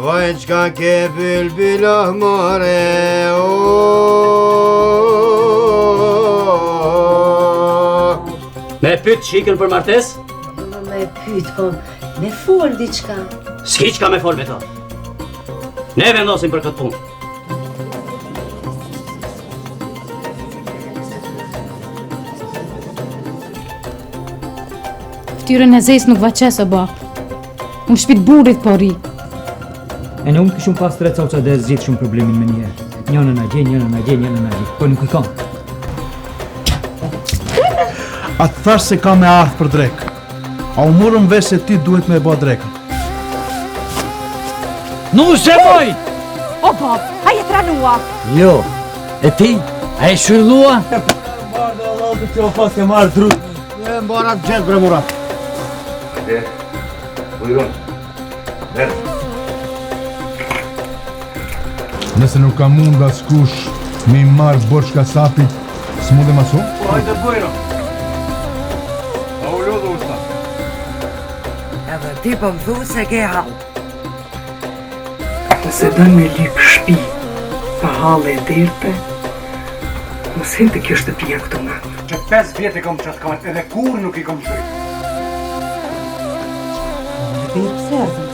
Vaj qka ke bylbyla more Me pyt shikën për martes? Me pyt, po, me fol diçka. S'ki qka me fol me to. Ne vendosim për këtë punë. Ftyrën e zes nuk vaqes o bap. Unë shpit burit po ri. E në unë këshum pas tre cauca dhe zgjith shumë problemin me njerë. Njënën a gje, po nuk i kam. A të thash se ka me ardhë për drek. A u morëm vesh se ti duhet me e ba drekën. Nu se moj! O bap, a jetë ranua? Jo, e ti, a e shryllua? Marrë dhe Allah të që o pas ke marrë dru. E mbara të gjithë bre Murat. Hajde, bujron. Merë. Nëse nuk ka mund nga s'kush me i marrë borç kasapit, s'mu dhe maso? Hajde, bujron. A u lodhë usta. Edhe ti po më thu se ke hall. Nëse dën me lip shpi, pa hale e dirpe, mos hinte kjo shtëpia këtu nga. Që 5 vjetë e kom qatë kamet, edhe kur nuk i kom shëjt. Pse ardhëm